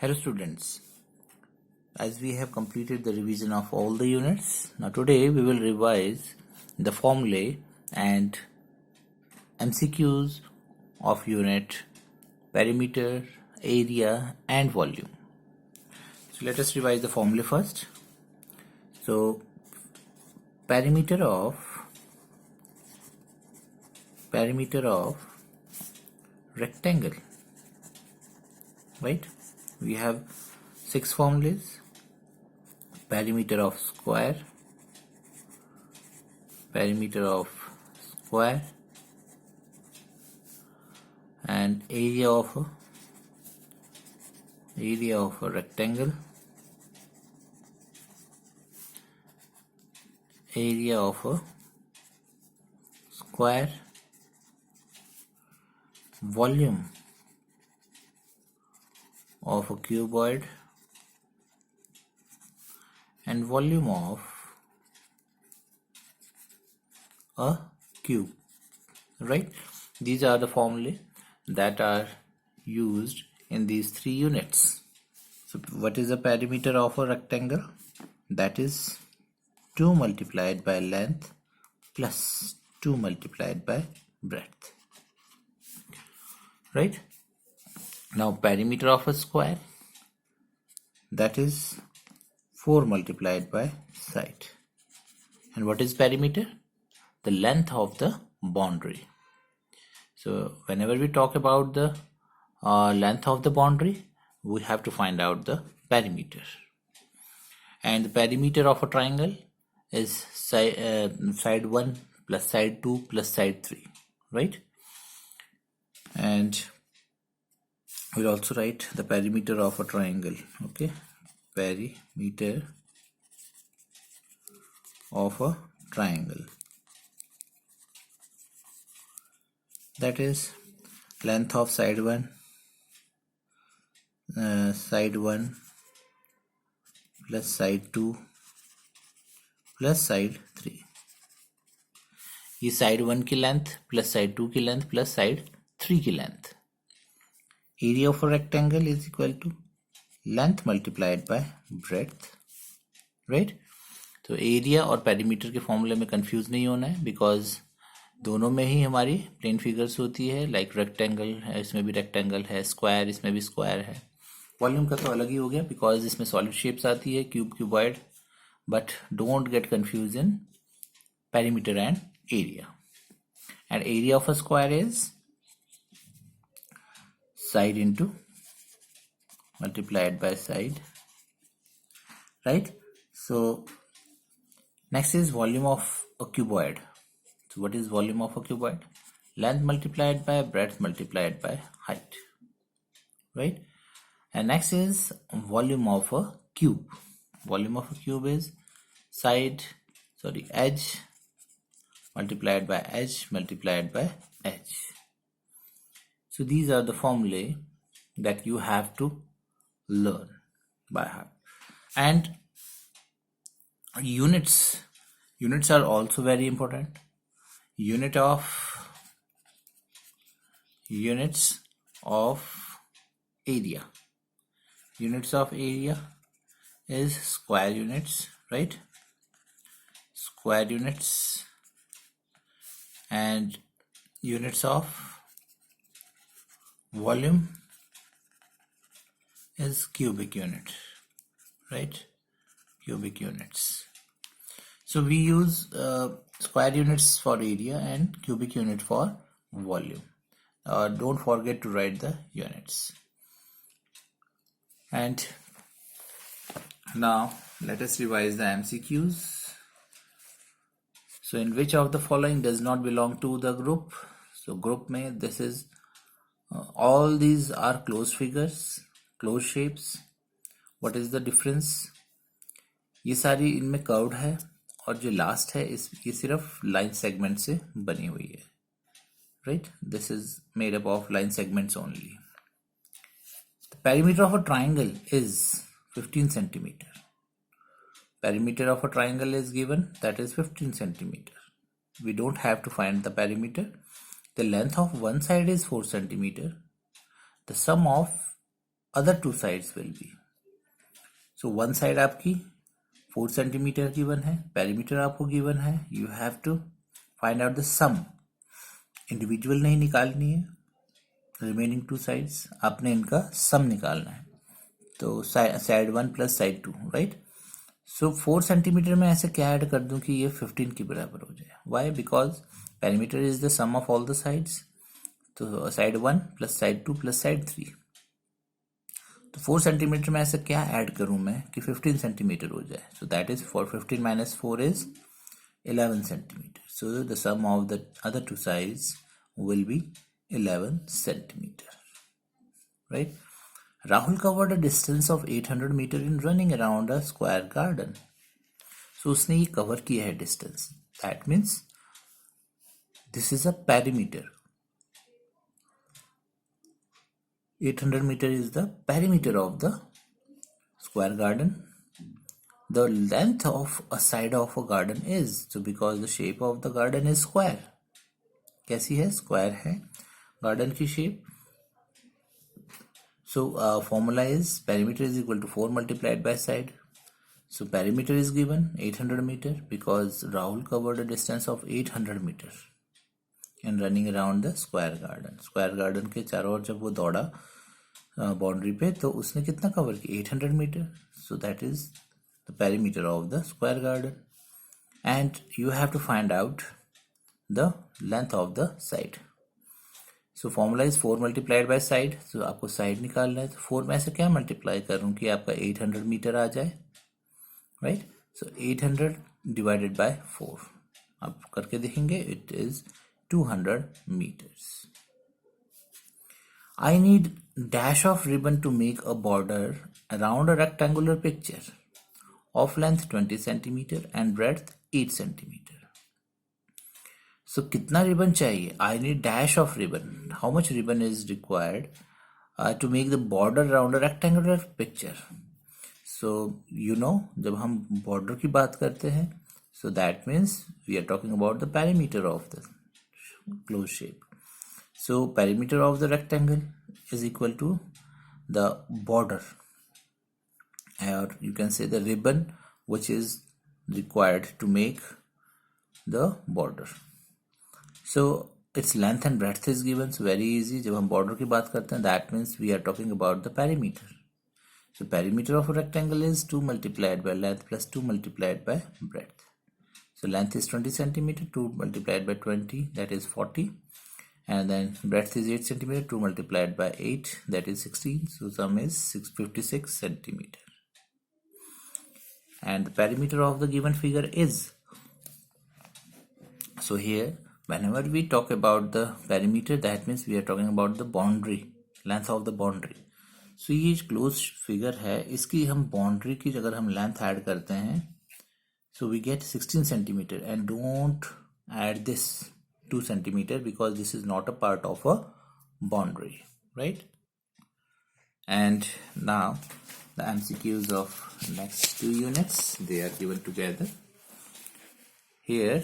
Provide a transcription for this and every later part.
Hello students, as we have completed the revision of all the units, now today we will revise the formulae and MCQs of unit, perimeter, area and volume. So let us revise the formulae first. So perimeter of rectangle, right? We have 6 formulas: perimeter of square, and area of a rectangle, area of a square, volume of a cuboid, and volume of a cube, right? These are the formulae that are used in these 3 units. So what is the perimeter of a rectangle? That is 2 multiplied by length plus 2 multiplied by breadth, right? Now perimeter of a square, that is 4 multiplied by side. And what is perimeter? The length of the boundary. So whenever we talk about the length of the boundary, we have to find out the perimeter. And the perimeter of a triangle is side 1 plus side 2 plus side 3, right? And we'll also write the perimeter of a triangle. Okay, perimeter of a triangle, that is length of side 1 plus side 2 plus side 3. ये side 1 की length plus side 2 की length plus side 3 की length. Area of a rectangle is equal to length multiplied by breadth, right? तो area और perimeter के फॉर्मूले में confuse नहीं होना है, बिकॉज दोनों में ही हमारी प्लेन फिगर्स होती है. लाइक रेक्टेंगल है, इसमें भी रेक्टेंगल है, स्क्वायर इसमें भी स्क्वायर है. वॉल्यूम का तो अलग ही हो गया बिकॉज इसमें सॉलिड शेप्स आती है, cube, cuboid. But don't get confuse in perimeter and area. And area of a square is side into multiplied by side, right? So next is volume of a cuboid. So what is volume of a cuboid? Length multiplied by breadth multiplied by height, right? And next is volume of a cube. Volume of a cube is edge multiplied by edge multiplied by edge. So these are the formulae that you have to learn by heart. And units are also very important. Units of area. Units of area is square units, right? Square units. And units of volume is cubic unit, right? Cubic units. So we use square units for area and cubic unit for volume. Don't forget to write the units. And now let us revise the MCQs. So in which of the following does not belong to the group? So group में this is all these are closed figures, closed shapes. What is the difference? ये सारी इनमें curved है और जो last है ये सिर्फ line segment से बनी हुई है, right? This is made up of line segments only. The perimeter of a triangle is 15 centimeter. Perimeter of a triangle is given, that is 15 centimeter. We don't have to find the perimeter. The length of one side is 4 centimeter. The sum of other two sides will be. So one side आपकी 4 centimetre given है, perimeter आपको given है, you have to find out the sum. Individual नहीं निकालनी है, remaining two sides आपने इनका सम निकालना है. तो साइड 1 प्लस साइड 2, राइट. सो 4 सेंटीमीटर में ऐसे क्या ऐड कर दूं कि ये 15 के बराबर हो जाए. Why? Because perimeter is the sum of all the sides. तो side 1 plus side 2 plus side 3. तो 4 सेंटीमीटर में ऐसे क्या ऐड करूं मैं कि 15 सेंटीमीटर हो जाए. So that is for 15 minus 4 इज 11 centimetre. So the sum of the other two sides will be 11 centimeter, right? Rahul covered a distance of 800 meter in running around a square garden. So उसने ये cover किया है distance. That means this is a perimeter. 800 meter is the perimeter of the square garden. The length of a side of a garden is, so because the shape of the garden is square. कैसी है? Square है garden की shape. So formula is perimeter is equal to 4 multiplied by side. So perimeter is given 800 metre because Rahul covered a distance of 800 metre in running around the square garden. Square garden के चारों ओर जब वो दौड़ा boundary पे तो उसने कितना cover किया? 800 metre. So that is the perimeter of the square garden. And you have to find out the length of the side. So formula is 4 multiplied by side. So आपको side निकालना है. तो 4 में से क्या multiply करूँ कि आपका 800 मीटर आ जाए, right? So 800 divided by 4 आप करके देखेंगे, it is 200 meters. I need dash of ribbon to make a border around a rectangular picture of length 20 centimeter and breadth 8 centimeter. So कितना रिबन चाहिए? I need dash of ribbon. How much ribbon is required to make the border around a rectangular picture? So you know, जब हम border की बात करते हैं, so that means we are talking about the perimeter of the closed shape. So perimeter of the rectangle is equal to the border, or you can say the ribbon which is required to make the border. So its length and breadth is given. So very easy. जब हम border की बात करते हैं, that means we are talking about the perimeter. So perimeter of a rectangle is 2 multiplied by length plus 2 multiplied by breadth. So length is 20 centimeter. 2 multiplied by 20, that is 40. And then breadth is 8 centimeter. 2 multiplied by 8, that is 16. So sum is 656 centimeter. And the perimeter of the given figure is. So here, whenever we talk about the perimeter, that means we are talking about the boundary, length of the boundary. So ये close figure है, इसकी हम boundary की अगर हम length add करते हैं, so we get 16 centimeter. And don't add this 2 centimeter because this is not a part of a boundary, right? And now the MCQs of next 2 units, they are given together. Here,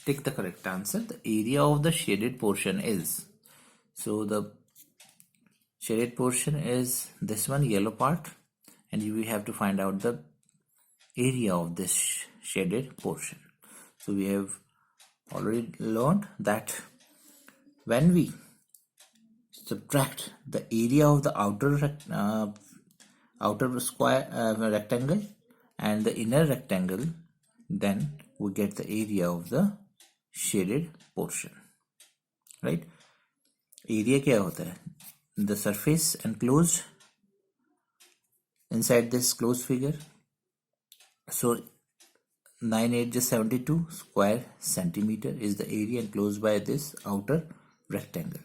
take the correct answer. The area of the shaded portion is, so the shaded portion is this one, yellow part, and you have to find out the area of this shaded portion. So we have already learned that when we subtract the area of the outer square rectangle and the inner rectangle, then we get the area of the shaded portion, right? Area क्या होता है? The surface enclosed inside this closed figure. So 9 8 is 72 square centimeter is the area enclosed by this outer rectangle.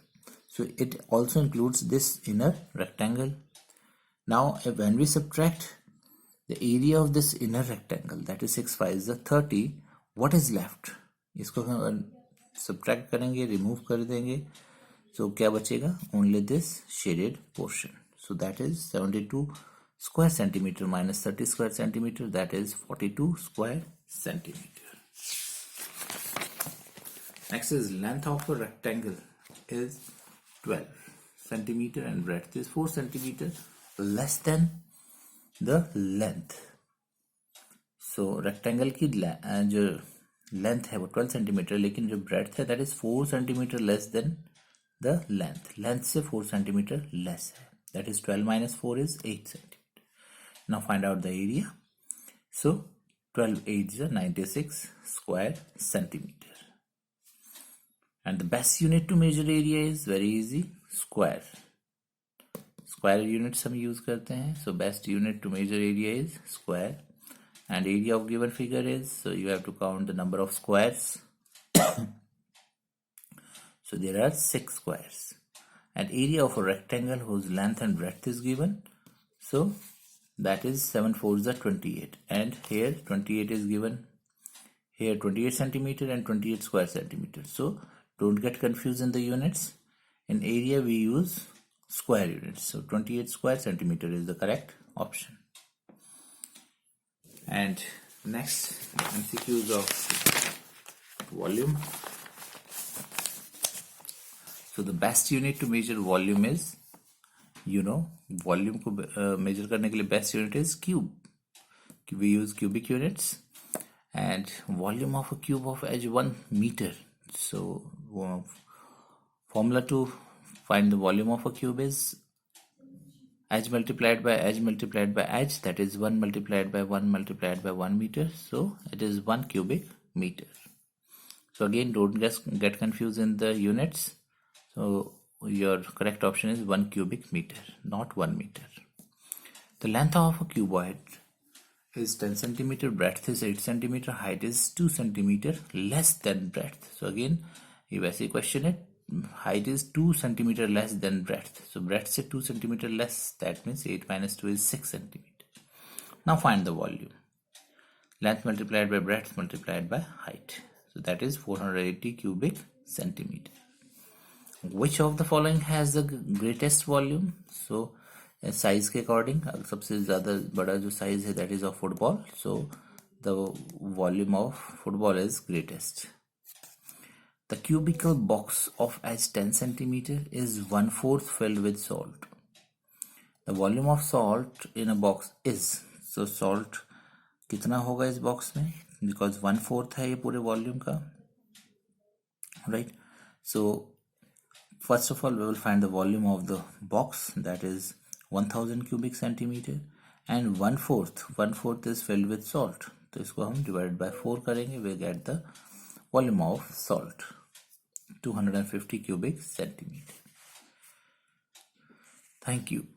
So it also includes this inner rectangle. Now when we subtract the area of this inner rectangle, that is 6 5 is the 30, what is left? इसको हम subtract करेंगे, remove कर देंगे, so क्या बचेगा? Only this shaded portion. So that is 72 square centimeter minus 30 square centimeter, that is 42 square centimeter. Next is length of a rectangle is 12 centimeter and breadth is 4 centimeter. less than the length. So rectangle की जो length है वो 12 centimetre, लेकिन जो breadth है that is 4 centimetre less than the length से 4 centimetre less है, that is 12 minus 4 is 8 centimeter. Now find out the area. So 12 8 is 96 square centimeter. And the best unit to measure area is very easy, square. Square units हम use करते हैं. So best unit to measure area is square. And area of given figure is, so you have to count the number of squares. So there are 6 squares. And area of a rectangle whose length and breadth is given. So that is 7 4s are 28. And here 28 is given. Here 28 centimeter and 28 square centimeter. So don't get confused in the units. In area we use square units. So 28 square centimeter is the correct option. And next MCQs of volume. So the best unit to measure volume is, volume को measure करने के लिए best unit is cube. We use cubic units. And volume of a cube of edge 1 meter. So formula to find the volume of a cube is edge multiplied by edge multiplied by edge, that is 1 multiplied by 1 multiplied by 1 meter. So it is 1 cubic meter. So again, don't get confused in the units. So your correct option is 1 cubic meter, not 1 meter. The length of a cuboid is 10 centimeter, breadth is 8 centimeter, height is 2 centimeter less than breadth. So again, ये वैसे question है, height is 2 centimeter less than breadth. So breadth से 2 centimeter less, that means 8 minus 2 is 6 centimeter. Now find the volume. Length multiplied by breadth multiplied by height. So that is 480 cubic centimeter. Which of the following has the greatest volume? So size के according, सबसे ज़्यादा बड़ा जो size है that is of football. So the volume of football is greatest. The cubical box of edge 10 centimeter is 1/4 filled with salt. The volume of salt in a box is, so salt कितना होगा इस box में, because 1/4 है ये पूरे volume का, right? So first of all we will find the volume of the box, that is 1000 cubic centimeter, and 1/4 is filled with salt. तो इसको हम divided by 4 करेंगे, we get the volume of salt, 250 cubic centimeter. Thank you.